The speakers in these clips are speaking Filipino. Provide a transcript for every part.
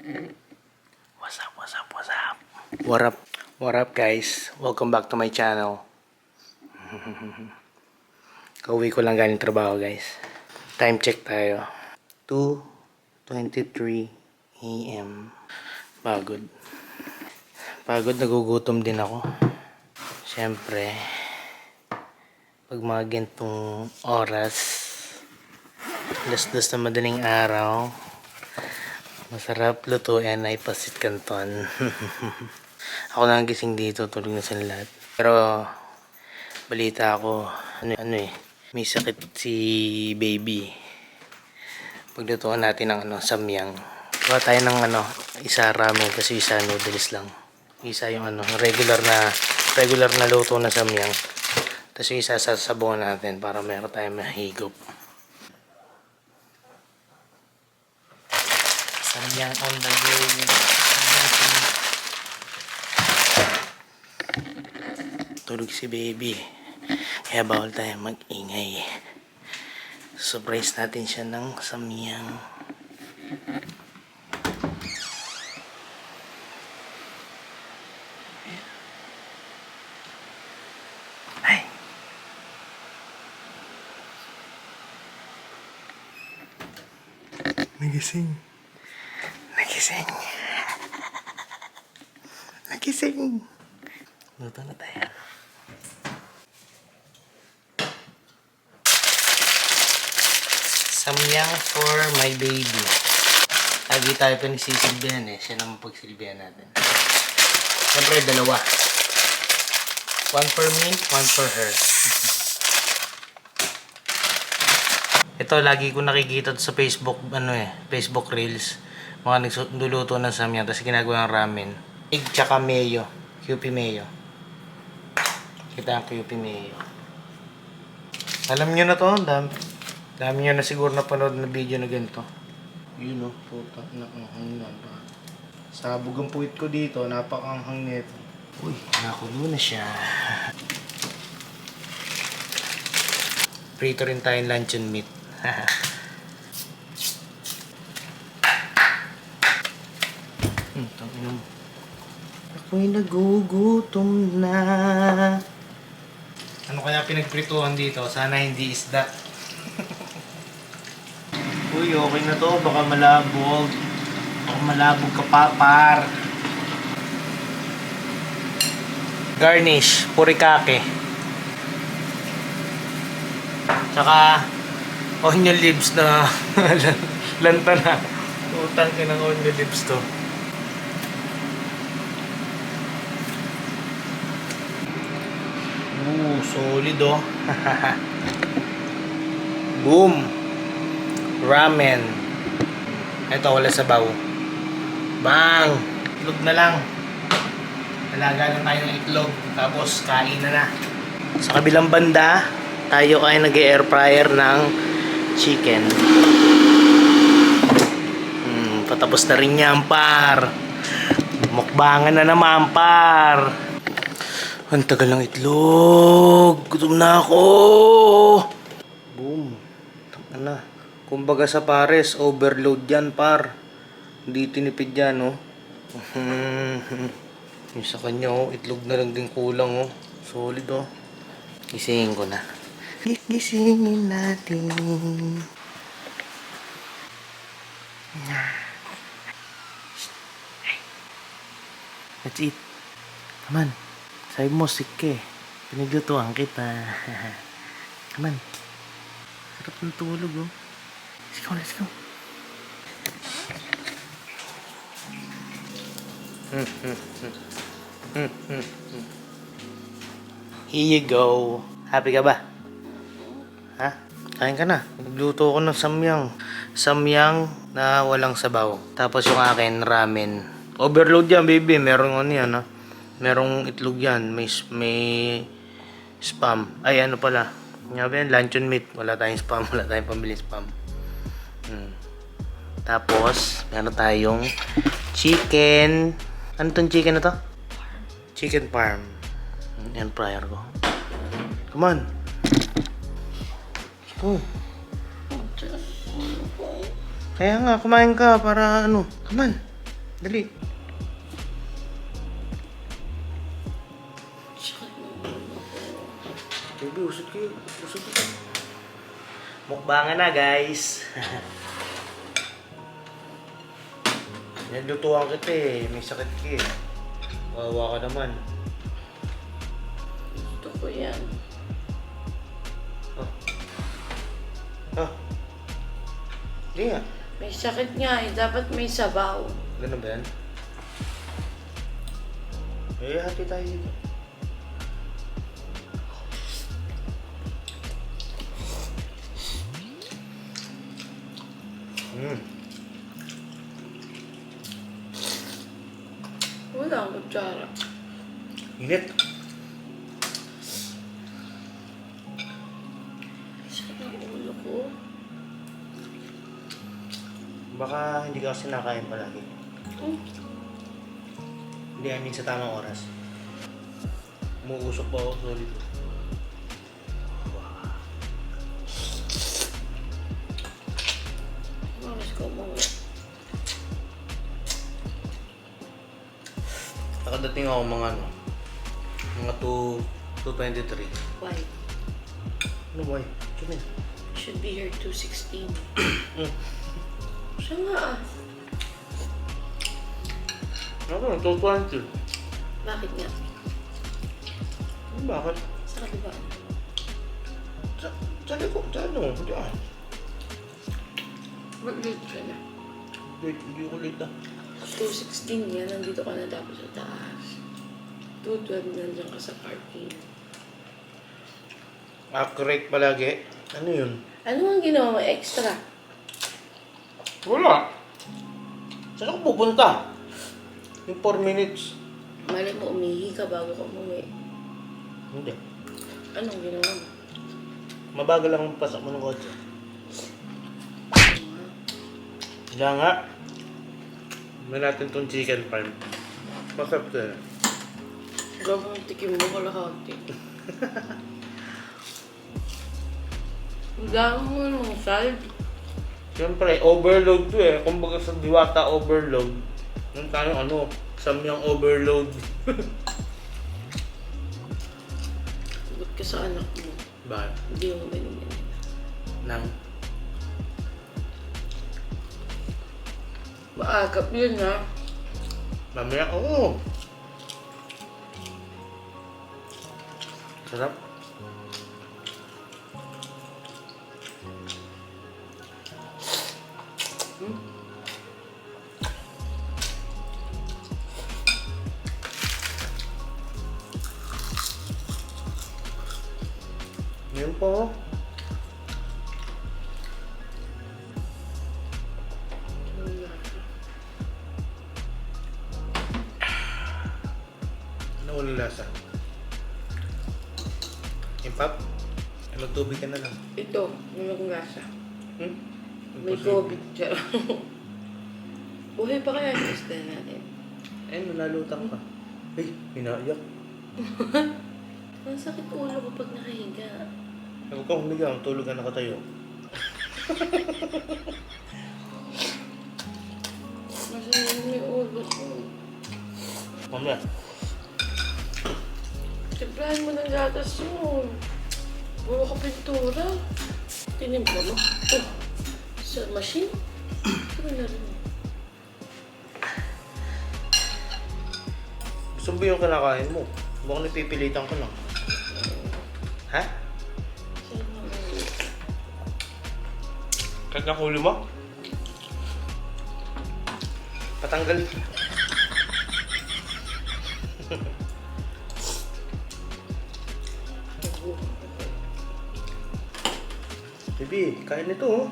What's up, what's up, what's up? What up guys? Welcome back to my channel. Kauwi ko lang galing trabaho guys. Time check tayo. 2:23 AM. Pagod. Nagugutom din ako. Siyempre, pag mga gantong oras, alas-dos na madaling araw, masarap lutuin ay pasit canton. Ako lang gising dito, tulog na sila lahat. Pero balita ako, may sakit si baby. Paglutuan natin ng samyang. Gawa tayo ng isa ramen kasi isa noodles lang. Isa yung regular na luto na samyang. Tapos yung isa sasabawan natin para meron tayong mahigop. Samyang on the go. Tulog si baby. Kaya bawal tayo mag-ingay. Surprise natin siya ng samyang. Ay. Nagising. Luto na tayo. Samyang for my baby. Lagi tayo ito nagsisilbihan siya naman pagsilbihan natin. Siyempre dalawa. One for me, one for her. Ito lagi ko nakikita sa Facebook, Facebook Reels. Mga nagluluto ng samyang tapos ginagawa ng ramen. Egg tsaka mayo. QP mayo. Kita ang QP mayo. Alam nyo na to, dami nyo na siguro napanood na video na ganito. Yun puta, nakanghang na ba. Sabog ang puwit ko dito, napakanghang nito. Uy, nakulo na siya. Prito rin tayong luncheon meat. Tangina mo. Ako'y nagugutom na. Ano kaya pinagprituhan dito? Sana hindi isda. Uy, okay na to. Baka malabog. Baka malabog ka pa, par. Garnish, purikake. Tsaka onion leaves na lanta na. Utang ka ng onion leaves to. Solid Boom. Ramen. Ito wala sabaw. Bang. Itlog na lang. Talaga lang tayo ng itlog. Tapos kain na. Sa kabilang banda, tayo ay nag-air fryer ng chicken. Patapos na rin yan, par. Mukbangan na naman, par. Ang tagal ng itlog. Gutom na ako. Boom. Tangina. Kumbaga sa pares, overload yan, par. Hindi tinipid yan, Yung sa kanya, itlog na lang din kulang, Solid, Gisingin ko na. Gisingin natin. Let's eat. Come on. Sabi mo, sick ka pinaglutuan kita. Come on. Sarap ng tulog, Let's go. Here you go. Happy ka ba? Ha? Kain ka na. Nagluto ko ng samyang. Samyang na walang sabaw. Tapos yung akin, ramen. Overload yan, baby. Merong merong itlog yan. May spam. Ay, ano pala. Luncheon meat. Wala tayong spam. Wala tayong pambili spam. Tapos, meron tayong chicken. Ano tong chicken na to? Chicken parm. Yan, fryer ko. Come on. Kaya nga, kumain ka para Come on. Dali. Sakit ng ulo ko. Baby, usod kayo. Usod kayo. Mukbangan na, guys. Nalutuan kita eh. May sakit ka eh. Wawa ka naman. Gusto ko yan. Ah. Hindi nga. May sakit nga eh. Dapat may sabaw. Ganun ba yan? Eh, hati tayo dito. Wala akong kutsara. Init. Sakit ng ulo ko. Baka hindi ka kasi nakain palagi. Hindi, I mean sa tamang oras. Umuusok pa ako, solid. Oras ko umuwi. Nakadating ako mga ano, mga 2:23. Why? Ano ba eh? Kaya Should be here 2:16. Siya nga ah. Ano, 2:20. Bakit nga? Bakit? Sa diba? Sa likod, sa ano? Diyan. Mag-late siya na. Wait, hindi ko late ah. 2:16 yan, nandito ka na tapos sa taas. 2:12 nandiyan ka sa parking. Accurate palagi. Ano yun? Ano ang ginawa mo extra? Wala. Saan ako pupunta? Yung 4 minutes. Mali mo, umihi ka bago ka umuwi. Hindi. Anong ginawa mo? Mabagal lang ang pasak mo ng kotse. Kaya nga. May natin tong chicken farm. Masarap to eh. Gawang tikim mo kalahati. Ang dami mo ng salt. Siyempre, overload to eh. Kumbaga sa diwata overload. Nung tayo ano, samyang overload. Sagot ka sa anak mo. Bakit? Hindi mo binigyan. Nang? Maagap yun ha. Mamaya, oo. Sarap. Yan po. Ano ulit lasa? Impap? Ano tubig ka na lang? Ito, yung lasa. Hmm? May Imposible. COVID siya. Buhay pa kaya yung isda natin? Eh, nalulutang ka. Ay, pinaiyak. Ang sakit ulo ko pag nakahiga. Huwag kang humigang, tulog ka nakatayo. Masaya yung ulo ko. Mamaya. Timplahan mo ng gatas yun. Puro ka pintura. Tinimpla mo. Oh, sa machine? Ano na rin? Gusto mo ba yung kinakain mo? Mukhang napipilitan ko lang. Ha? Saan mo ulit? Kahit ang ulo mo? Patanggal. Baby, kain nito oh.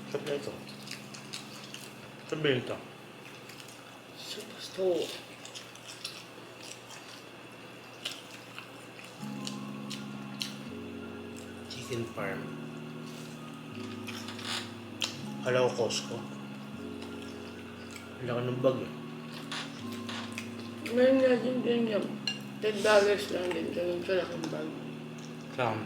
Sarap na ito. Sabi ito. Supasto. Chicken farm. Kala ko Costco. Wala ka ng bag eh. Meron nga din yan. $10 lang din. Ganun sa laking bag. Saan?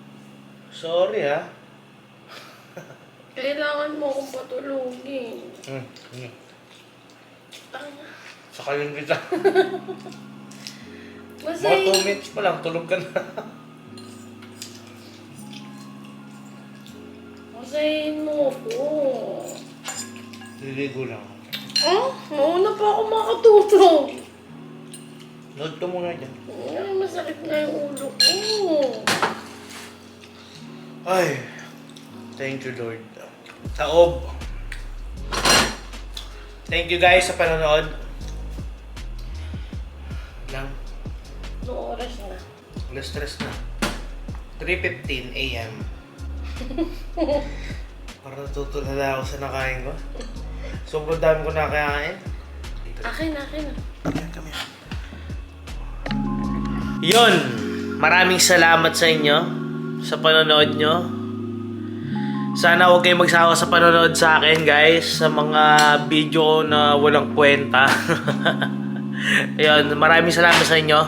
Sorry ah. Kailangan mo akong patulogin. Sakayin kita. Mga Masay. 2 minutes pa lang, tulog ka na. Masayin mo ako. Liligo lang. Ah? Mauna pa ako makatulog. Load ka muna dyan. Ay, masakit na yung ulo ko. Ay, thank you Lord. Taob. Thank you guys sa panonood. Lang, Anong oras na? alas stress na. 3:15 AM. Para natutulala ako sa nakain ko. Sobrang dami ko nakain. Akin. Kami. Yun, maraming salamat sa inyo sa panonood nyo. Sana huwag kayong magsawa sa panonood sa akin guys, sa mga video ko na walang kwenta. Ayun, maraming salamat sa inyo.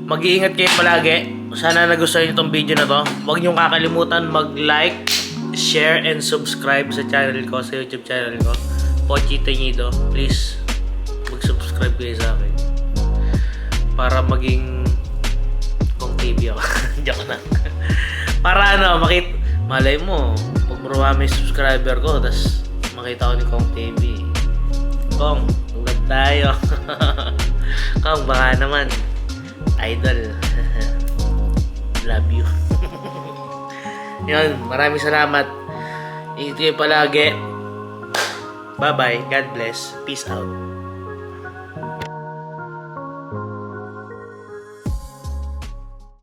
Mag-iingat kayo palagi. Sana nagustuhan nyo itong video na to. Huwag nyo kakalimutan mag-like, share, and subscribe sa channel ko, sa YouTube channel ko, Pochi Teñido. Please, mag-subscribe kayo sa akin para maging Kong TV ako. Joke na. Para malay mo, pag marami subscriber ko, tas makita ko ni Kong TV. Kong, tulad tayo. Kong, baka naman. Idol. Love you. Yun, maraming salamat. Ingat kayo palagi. Bye-bye. God bless. Peace out.